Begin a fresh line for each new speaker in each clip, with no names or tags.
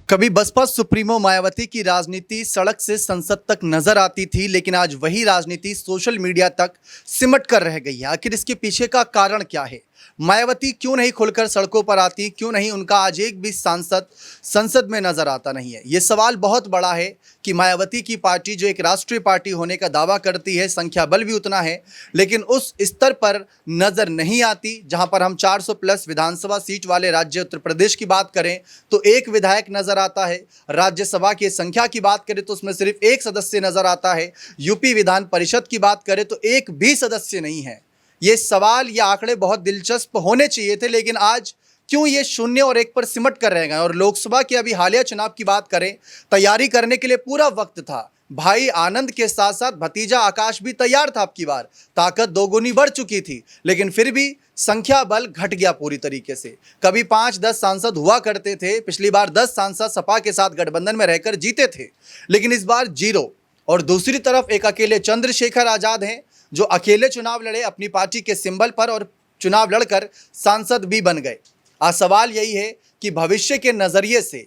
कभी बसपा सुप्रीमो मायावती की राजनीति सड़क से संसद तक नजर आती थी, लेकिन आज वही राजनीति सोशल मीडिया तक सिमट कर रह गई है। आखिर इसके पीछे का कारण क्या है? मायावती क्यों नहीं खुलकर सड़कों पर आती? क्यों नहीं उनका आज एक भी सांसद संसद में नजर आता नहीं है? ये सवाल बहुत बड़ा है कि मायावती की पार्टी जो एक राष्ट्रीय पार्टी होने का दावा करती है, संख्या बल भी उतना है, लेकिन उस स्तर पर नजर नहीं आती। जहां पर हम 400 प्लस विधानसभा सीट वाले राज्य उत्तर प्रदेश की बात करें तो एक विधायक नजर आता है। राज्यसभा की संख्या की बात करें तो उसमें सिर्फ एक सदस्य नजर आता है। यूपी विधान परिषद की बात करें तो एक भी सदस्य नहीं है। ये सवाल या आंकड़े बहुत दिलचस्प होने चाहिए थे, लेकिन आज क्यों ये शून्य और एक पर सिमट कर रह गए? और लोकसभा के अभी हालिया चुनाव की बात करें, तैयारी करने के लिए पूरा वक्त था। भाई आनंद के साथ साथ भतीजा आकाश भी तैयार था। अब की बार ताकत दोगुनी बढ़ चुकी थी, लेकिन फिर भी संख्या बल घट गया पूरी तरीके से। कभी 5-10 सांसद हुआ करते थे। पिछली बार 10 सांसद सपा के साथ गठबंधन में रहकर जीते थे, लेकिन इस बार 0। और दूसरी तरफ एक अकेले चंद्रशेखर आजाद हैं जो अकेले चुनाव लड़े अपनी पार्टी के सिंबल पर और चुनाव लड़कर सांसद भी बन गए। आज सवाल यही है कि भविष्य के नजरिए से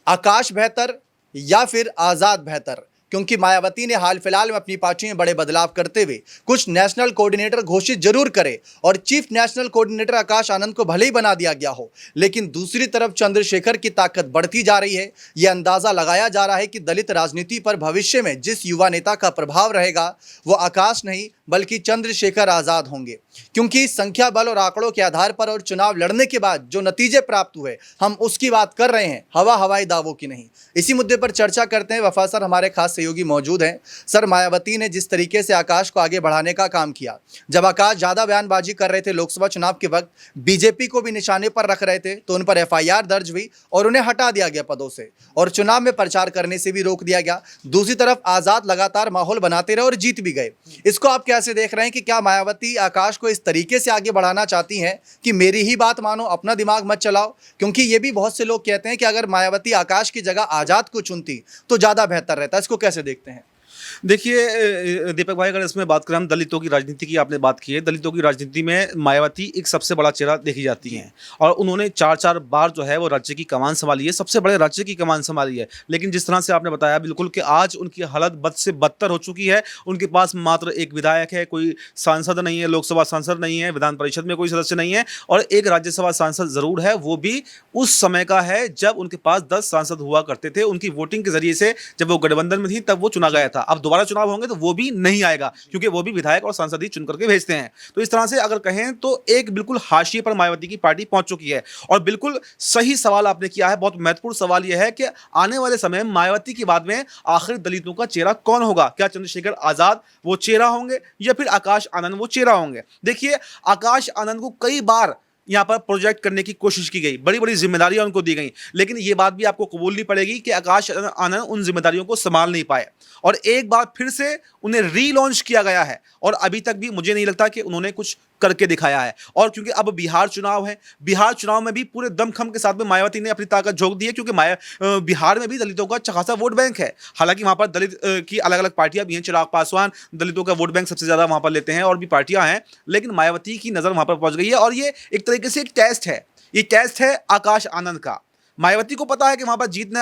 आकाश बेहतर या फिर आजाद बेहतर? क्योंकि मायावती ने हाल फिलहाल में अपनी पार्टी में बड़े बदलाव करते हुए कुछ नेशनल कोऑर्डिनेटर घोषित जरूर करे, और chief national coordinator Akash Anand को भले ही बना दिया गया हो, लेकिन दूसरी तरफ चंद्रशेखर की ताकत बढ़ती जा रही है। यह अंदाजा लगाया जा रहा है कि दलित राजनीति पर भविष्य में जिस युवा नेता का प्रभाव रहेगा वो आकाश नहीं बल्कि चंद्रशेखर आजाद होंगे। क्योंकि संख्या बल और आंकड़ों के आधार पर और चुनाव लड़ने के बाद जो नतीजे प्राप्त हुए, हम उसकी बात कर रहे हैं, हवाई दावों की नहीं। इसी मुद्दे पर चर्चा करते हैं। वफा सर हमारे खास सहयोगी मौजूद हैं। सर, मायावती ने जिस तरीके से आकाश को आगे बढ़ाने का काम किया, जब आकाश ज्यादा बयानबाजी कर रहे थे लोकसभा चुनाव के वक्त, बीजेपी को भी निशाने पर रख रहे थे, तो उन पर FIR दर्ज हुई और उन्हें हटा दिया गया पदों से और चुनाव में प्रचार करने से भी रोक दिया गया। दूसरी तरफ आजाद लगातार माहौल बनाते रहे और जीत भी गए। इसको आप कैसे देख रहे हैं कि क्या मायावती आकाश को इस तरीके से आगे बढ़ाना चाहती हैं कि मेरी ही बात मानो, अपना दिमाग मत चलाओ? क्योंकि ये भी बहुत से लोग कहते हैं कि अगर मायावती आकाश की जगह आजाद को चुनती तो ज्यादा बेहतर रहता। इसको कैसे देखते हैं?
देखिए दीपक भाई, अगर इसमें बात करें हम दलितों की राजनीति की, आपने बात की है, दलितों की राजनीति में मायावती एक सबसे बड़ा चेहरा देखी जाती हैं और उन्होंने 4-4 बार जो है वो राज्य की कमान संभाली है, सबसे बड़े राज्य की कमान संभाली है। लेकिन जिस तरह से आपने बताया बिल्कुल कि आज उनकी हालत बद से बदतर हो चुकी है। उनके पास मात्र एक विधायक है, कोई सांसद नहीं है, लोकसभा सांसद नहीं है, विधान परिषद में कोई सदस्य नहीं है, और एक राज्यसभा सांसद जरूर है, वो भी उस समय का है जब उनके पास 10 सांसद हुआ करते थे। उनकी वोटिंग के जरिए से जब वो गठबंधन में थी तब वो चुना गया था। अब दोबारा चुनाव होंगे तो वो भी नहीं आएगा, क्योंकि वो भी विधायक और सांसद ही चुन करके भेजते हैं। तो इस तरह से अगर कहें तो एक बिल्कुल हाशिए पर मायावती की पार्टी पहुंच चुकी है। और बिल्कुल सही सवाल आपने किया है। बहुत महत्वपूर्ण सवाल यह है कि आने वाले समय में मायावती के बाद में आखिर दलितों का चेहरा कौन होगा? क्या चंद्रशेखर आजाद वो चेहरा होंगे या फिर आकाश आनंद वो चेहरा होंगे? देखिए, आकाश आनंद को कई बार यहां पर प्रोजेक्ट करने की कोशिश की गई, बड़ी बड़ी जिम्मेदारियां उनको दी गई, लेकिन यह बात भी आपको कबूलनी पड़ेगी कि आकाश आनंद उन जिम्मेदारियों को संभाल नहीं पाए और एक बार फिर से उन्हें रीलॉन्च किया गया है और अभी तक भी मुझे नहीं लगता कि उन्होंने कुछ करके दिखाया है। और क्योंकि अब बिहार चुनाव है, बिहार चुनाव में भी पूरे दमखम के साथ में मायावती ने अपनी ताकत झोंक दी है, क्योंकि बिहार में भी दलितों का अच्छा खासा वोट बैंक है। हालांकि वहां पर दलित की अलग अलग पार्टियां भी हैं, चिराग पासवान दलितों का वोट बैंक सबसे ज्यादा वहां पर लेते हैं और भी पार्टियां हैं, लेकिन मायावती की नजर वहां पर पहुंच गई है। और ये एक तरीके से एक टेस्ट है, ये टेस्ट है आकाश आनंद का। मायावती को पता है कि वहां पर जीतने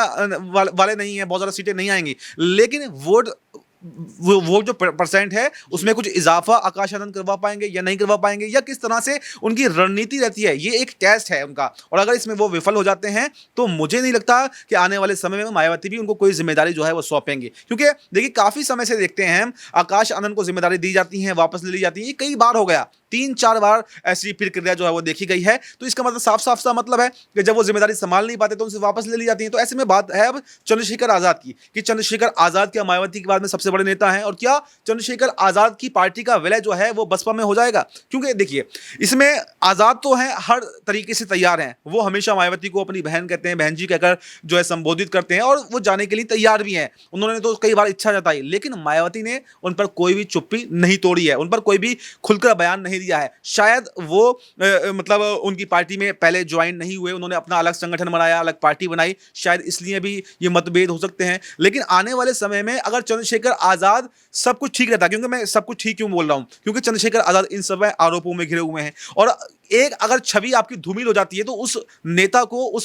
वाले नहीं है, बहुत ज्यादा सीटें नहीं आएंगी, लेकिन वो जो परसेंट है उसमें कुछ इजाफा आकाश आनंद करवा पाएंगे या नहीं करवा पाएंगे, या किस तरह से उनकी रणनीति रहती है, ये एक टेस्ट है उनका। और अगर इसमें वो विफल हो जाते हैं तो मुझे नहीं लगता कि आने वाले समय में मायावती भी उनको कोई जिम्मेदारी जो है वो सौंपेंगे। क्योंकि देखिए, काफी समय से देखते हैं हम, आकाश आनंद को जिम्मेदारी दी जाती है, वापस ले ली जाती है। ये कई बार हो गया, 3-4 बार ऐसी प्रक्रिया जो है वो देखी गई है। तो इसका मतलब साफ साफ सा मतलब है कि जब वो जिम्मेदारी संभाल नहीं पाते तो उनसे वापस ले ली जाती है। तो ऐसे में बात है अब चंद्रशेखर आजाद की, कि चंद्रशेखर आजाद क्या मायावती के बाद में सबसे बड़े नेता हैं, और क्या चंद्रशेखर आजाद की पार्टी का विलय जो है वो बसपा में हो जाएगा? क्योंकि देखिए, इसमें आजाद तो हैं, हर तरीके से तैयार हैं, वो हमेशा मायावती को अपनी बहन कहते हैं, बहन जी कहकर जो है संबोधित करते हैं, और वो जाने के लिए तैयार भी हैं। उन्होंने तो कई बार इच्छा जताई, लेकिन मायावती ने उन पर कोई भी चुप्पी नहीं तोड़ी है, उन पर कोई भी खुलकर बयान नहीं दिया है। शायद वो मतलब उनकी पार्टी में पहले ज्वाइन नहीं हुए, उन्होंने अपना अलग संगठन बनाया, अलग पार्टी बनाई, शायद इसलिए भी ये मतभेद हो सकते हैं। लेकिन आने वाले समय में अगर चंद्रशेखर आजाद सब कुछ ठीक रहता, क्योंकि मैं सब कुछ ठीक क्यों बोल रहा हूं, क्योंकि चंद्रशेखर आजाद इन सब आरोपों में घिरे हुए हैं और एक अगर छवि आपकी धूमिल हो जाती है तो उस नेता को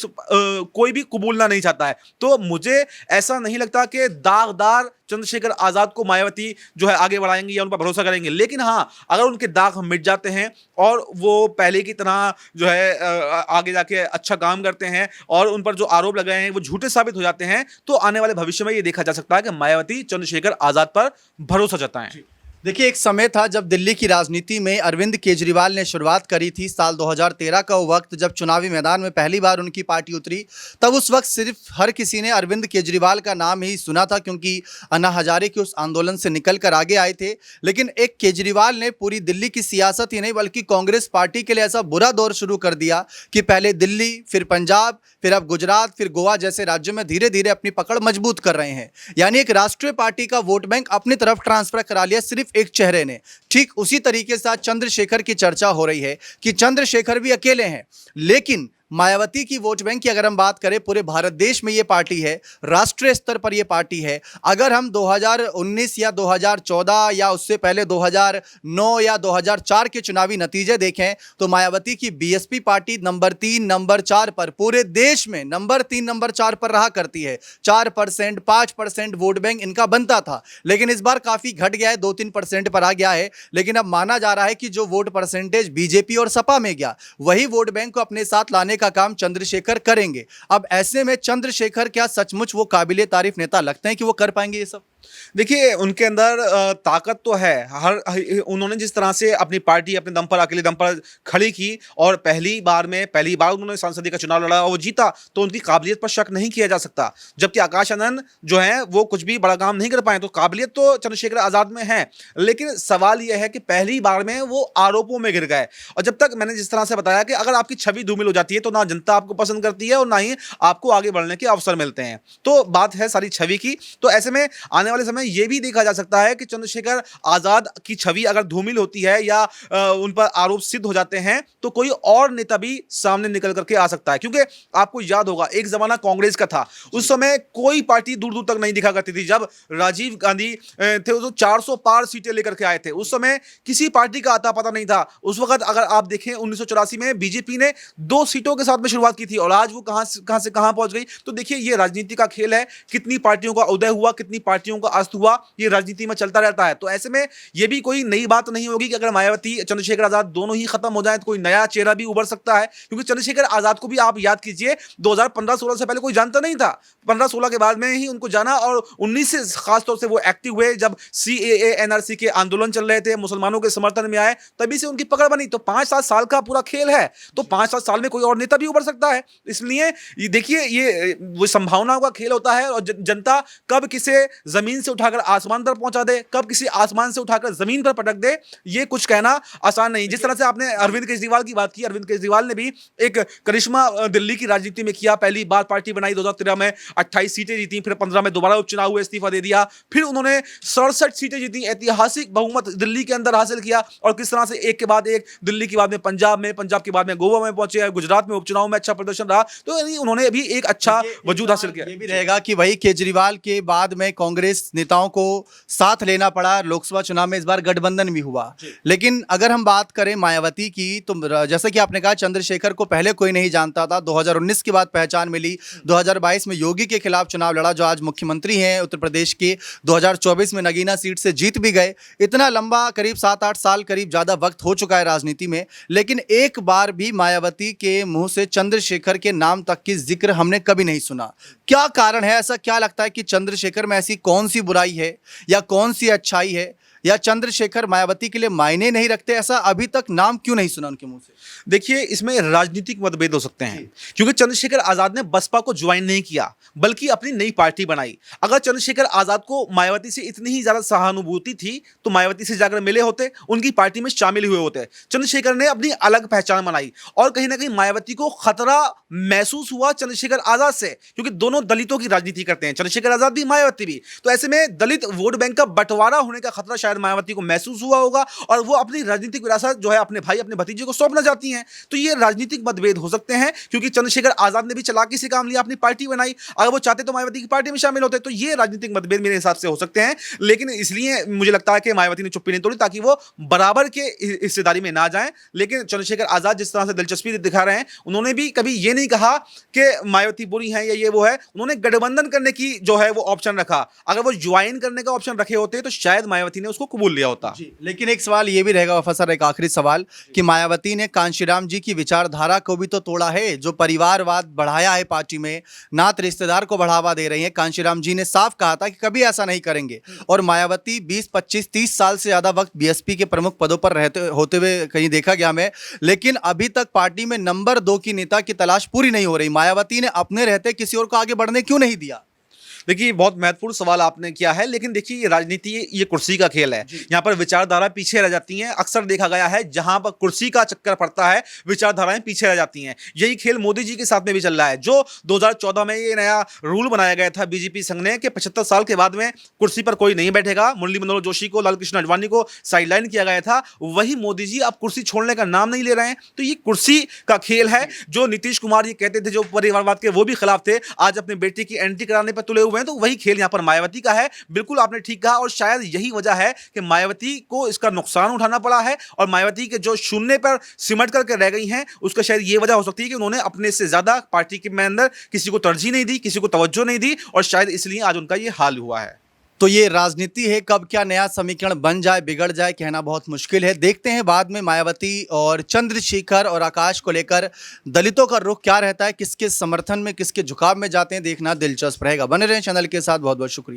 कोई भी कबूलना नहीं चाहता है। तो मुझे ऐसा नहीं लगता कि दागदार चंद्रशेखर आजाद को मायावती जो है आगे बढ़ाएंगे या उन पर भरोसा करेंगे, लेकिन हाँ, अगर उनके दाग मिट जाते हैं और वो पहले की तरह जो है आगे जाके अच्छा काम करते हैं और उन पर जो आरोप लगाए हैं वो झूठे साबित हो जाते हैं, तो आने वाले भविष्य में ये देखा जा सकता है कि मायावती चंद्रशेखर आजाद पर भरोसा जताएं।
देखिए, एक समय था जब दिल्ली की राजनीति में अरविंद केजरीवाल ने शुरुआत करी थी। साल 2013 का वो वक्त जब चुनावी मैदान में पहली बार उनकी पार्टी उतरी, तब उस वक्त सिर्फ हर किसी ने अरविंद केजरीवाल का नाम ही सुना था, क्योंकि अन्ना हजारे के उस आंदोलन से निकल कर आगे आए थे। लेकिन एक केजरीवाल ने पूरी दिल्ली की सियासत ही नहीं बल्कि कांग्रेस पार्टी के लिए ऐसा बुरा दौर शुरू कर दिया कि पहले दिल्ली, फिर पंजाब, फिर अब गुजरात, फिर गोवा जैसे राज्यों में धीरे धीरे अपनी पकड़ मजबूत कर रहे हैं। यानी एक राष्ट्रीय पार्टी का वोट बैंक अपनी तरफ ट्रांसफर करा लिया सिर्फ एक चेहरे ने। ठीक उसी तरीके से आज चंद्रशेखर की चर्चा हो रही है कि चंद्रशेखर भी अकेले हैं, लेकिन मायावती की वोट बैंक की अगर हम बात करें, पूरे भारत देश में ये पार्टी है, राष्ट्रीय स्तर पर ये पार्टी है। अगर हम 2019 या 2014 या उससे पहले 2009 या 2004 के चुनावी नतीजे देखें तो मायावती की बीएसपी पार्टी नंबर 3, नंबर 4 पर, पूरे देश में नंबर 3, नंबर 4 पर रहा करती है। 4%, 5% वोट बैंक इनका बनता था, लेकिन इस बार काफी घट गया है, 2-3% पर आ गया है। लेकिन अब माना जा रहा है कि जो वोट परसेंटेज बीजेपी और सपा में गया, वही वोट बैंक को अपने साथ लाने का काम चंद्रशेखर करेंगे। अब ऐसे में चंद्रशेखर क्या सचमुच वो काबिले तारीफ नेता लगते हैं कि वो कर पाएंगे ये सब?
देखिए, उनके अंदर ताकत तो है। उन्होंने जिस तरह से अपनी पार्टी अपने दम पर, अकेले दम पर खड़ी की और पहली बार उन्होंने संसदीय का चुनाव लड़ा और वो जीता, तो उनकी काबिलियत पर शक नहीं किया जा सकता। जबकि आकाश आनंद जो है वो कुछ भी बड़ा काम नहीं कर पाए, तो काबिलियत तो चंद्रशेखर आजाद में है। लेकिन सवाल यह है कि पहली बार में वो आरोपों में गिर गए, और जब तक मैंने जिस तरह से बताया कि अगर आपकी छवि धूमिल हो जाती है तो ना जनता आपको पसंद करती है और ना ही आपको आगे बढ़ने के अवसर मिलते हैं। तो बात है सारी छवि की। तो ऐसे में आने वाले समय यह भी देखा जा सकता है कि चंद्रशेखर आजाद की छवि अगर धूमिल होती है या उन पर आरोप सिद्ध हो जाते हैं तो कोई और नेता भी सामने निकल करके आ सकता है। क्योंकि आपको याद होगा, एक जमाना कांग्रेस का था, उस समय कोई पार्टी दूर दूर तक नहीं दिखा करती थी। जब राजीव गांधी थे तो 400 पार सीटें लेकर के आए थे, उस समय किसी पार्टी का आता पता नहीं था। उस वक्त अगर आप देखें 1984 में बीजेपी ने 2 सीटों के साथ में शुरुआत की थी और आज वो कहां से कहां पहुंच गई। तो देखिए, ये राजनीति का खेल है, कितनी पार्टियों का उदय हुआ, कितनी पार्टियों का अस्त हुआ, ये राजनीति में चलता रहता है। तो ऐसे में ये भी कोई नई बात नहीं होगी कि अगर मायावती, चंद्रशेखर आजाद दोनों ही खत्म हो जाए तो कोई नया चेहरा भी उभर सकता है। क्योंकि चंद्रशेखर आजाद को भी आप याद कीजिए, 2015-16 से पहले कोई जानता नहीं था। 15-16 के बाद में ही उनको जाना, और 19 से खासतौर से वो एक्टिव हुए जब CAA NRC के आंदोलन चल रहे थे, मुसलमानों के समर्थन में आए, तभी से उनकी पकड़ बनी। तो 5-7 साल का पूरा खेल है, तो 5-7 साल में कोई और नेता भी उभर सकता है। इसलिए ये देखिए, ये वो संभावनाओं का खेल होता है, और जनता कब किसे जमीन से उठाकर आसमान पर पहुंचा दे, कब किसी आसमान से उठाकर जमीन पर पटक दे, ये कुछ कहना आसान नहीं। जिस तरह से आपने अरविंद केजरीवाल की बात की, अरविंद केजरीवाल ने भी एक करिश्मा दिल्ली की राजनीति में किया। पहली बार पार्टी बनाई, 2013 में 28 सीटें जीती, फिर 15 में दोबारा उपचुनाव हुए, इस्तीफा दे दिया, फिर उन्होंने 67 सीटें जीती, ऐतिहासिक बहुमत दिल्ली के अंदर हासिल किया, और किस तरह से एक के बाद एक, दिल्ली के बाद में पंजाब के बाद में गोवा में पहुंचे, गुजरात में उपचुनाव में अच्छा प्रदर्शन रहा। तो उन्होंने भी एक अच्छा वजूद हासिल किया।
ये भी रहेगा कि वही केजरीवाल के बाद में कांग्रेस नेताओं को साथ लेना पड़ा, लोकसभा चुनाव में इस बार गठबंधन भी हुआ। लेकिन अगर हम बात करें मायावती की, तो जैसा कि आपने कहा, चंद्रशेखर को पहले कोई नहीं जानता था, 2019 के बाद पहचान मिली। 2022 में योगी के खिलाफ चुनाव लड़ा, जो आज मुख्यमंत्री हैं उत्तर प्रदेश के। 2024 में नगीना सीट से जीत भी गए। इतना लंबा, करीब 7-8 साल, करीब ज़्यादा वक्त हो चुका है राजनीति में, लेकिन एक बार भी मायावती के मुंह से चंद्रशेखर के नाम तक की जिक्र हमने कभी नहीं सुना। क्या कारण है? ऐसा क्या लगता है कि चंद्रशेखर में ऐसी कौन सी बुराई है या कौन सी अच्छाई है, या चंद्रशेखर मायावती के लिए मायने नहीं रखते? ऐसा अभी तक नाम क्यों नहीं सुना उनके मुंह से?
देखिए, इसमें राजनीतिक मतभेद हो सकते हैं, क्योंकि चंद्रशेखर आजाद ने बसपा को ज्वाइन नहीं किया, बल्कि अपनी नई पार्टी बनाई। अगर चंद्रशेखर आजाद को मायावती से इतनी ही ज्यादा सहानुभूति थी तो मायावती से जाकर मिले होते, उनकी पार्टी में शामिल हुए होते। चंद्रशेखर ने अपनी अलग पहचान बनाई, और कहीं ना कहीं मायावती को खतरा महसूस हुआ चंद्रशेखर आजाद से, क्योंकि दोनों दलितों की राजनीति करते हैं, चंद्रशेखर आजाद भी, मायावती भी। तो ऐसे में दलित वोट बैंक का बंटवारा होने का खतरा शायद मायावती को महसूस हुआ होगा और वो अपनी राजनीतिक विरासत जो है अपने भाई अपने भतीजे को सौंपना चाहती हैं। तो ये राजनीतिक मतभेद हो सकते हैं, क्योंकि चंद्रशेखर आजाद ने भी चालाकी से काम लिया, अपनी पार्टी बनाई। अगर वो चाहते तो मायावती की पार्टी में शामिल होते। तो ये राजनीतिक मतभेद मेरे हिसाब से हो सकते हैं, लेकिन इसलिए मुझे लगता है कि मायावती ने चुप्पी नहीं तोड़ी ताकि वो बराबर के हिस्सेदारी में ना जाएं। लेकिन चंद्रशेखर आजाद जिस तरह से दिलचस्पी दिखा रहे हैं, उन्होंने भी कभी ये नहीं कहा कि मायावती बुरी है या ये वो है। उन्होंने गठबंधन करने की जो है वो ऑप्शन रखा। अगर वो ज्वाइन करने का ऑप्शन रखे होते तो शायद मायावती ने उसको कबूल लिया होता।
जी, लेकिन एक सवाल ये भी रहेगा वफा सर, एक आखिरी सवाल, कि मायावती ने कांशीराम जी की विचारधारा को भी तो तोड़ा है, जो परिवारवाद बढ़ाया है पार्टी में, नात रिश्तेदार को बढ़ावा दे रही है। कांशीराम जी ने साफ कहा था कि कभी ऐसा नहीं करेंगे, और मायावती 20, 25, 30 साल से ज्यादा वक्त बीएसपी के प्रमुख पदों पर रहते होते हुए कहीं देखा गया हमें, लेकिन अभी तक पार्टी में नंबर 2 की नेता की तलाश पूरी नहीं हो रही। मायावती ने अपने रहते किसी और को आगे बढ़ने क्यों नहीं दिया?
देखिए, बहुत महत्वपूर्ण सवाल आपने किया है, लेकिन देखिए ये राजनीति ये कुर्सी का खेल है। यहाँ पर विचारधारा पीछे रह जाती हैं। अक्सर देखा गया है जहां पर कुर्सी का चक्कर पड़ता है, विचारधाराएं पीछे रह जाती हैं। यही खेल मोदी जी के साथ में भी चल रहा है। जो 2014 में ये नया रूल बनाया गया था बीजेपी संघ ने कि 75 साल के बाद में कुर्सी पर कोई नहीं बैठेगा, मुरली मनोहर जोशी को, लाल कृष्ण आडवाणी को साइडलाइन किया गया था, वही मोदी जी अब कुर्सी छोड़ने का नाम नहीं ले रहे हैं। तो ये कुर्सी का खेल है। जो नीतीश कुमार ये कहते थे, जो परिवारवाद के, वो भी खिलाफ थे, आज अपने बेटे की एंट्री कराने पर तुले हुए हैं। तो वही खेल यहाँ पर मायावती का है। बिल्कुल आपने ठीक कहा, और शायद यही वजह है कि मायावती को इसका नुकसान उठाना पड़ा है, और मायावती के जो शून्य पर सिमट करके रह गई हैं, उसका शायद ये वजह हो सकती है कि उन्होंने अपने से ज्यादा पार्टी के अंदर किसी को तरजीह नहीं दी, किसी को तवज्जो नहीं दी, और शायद इसलिए आज उनका ये हाल हुआ है।
तो ये राजनीति है, कब क्या नया समीकरण बन जाए, बिगड़ जाए, कहना बहुत मुश्किल है। देखते हैं बाद में मायावती और चंद्रशेखर और आकाश को लेकर दलितों का रुख क्या रहता है, किसके समर्थन में, किसके झुकाव में जाते हैं, देखना दिलचस्प रहेगा। बने रहें चैनल के साथ। बहुत बहुत शुक्रिया।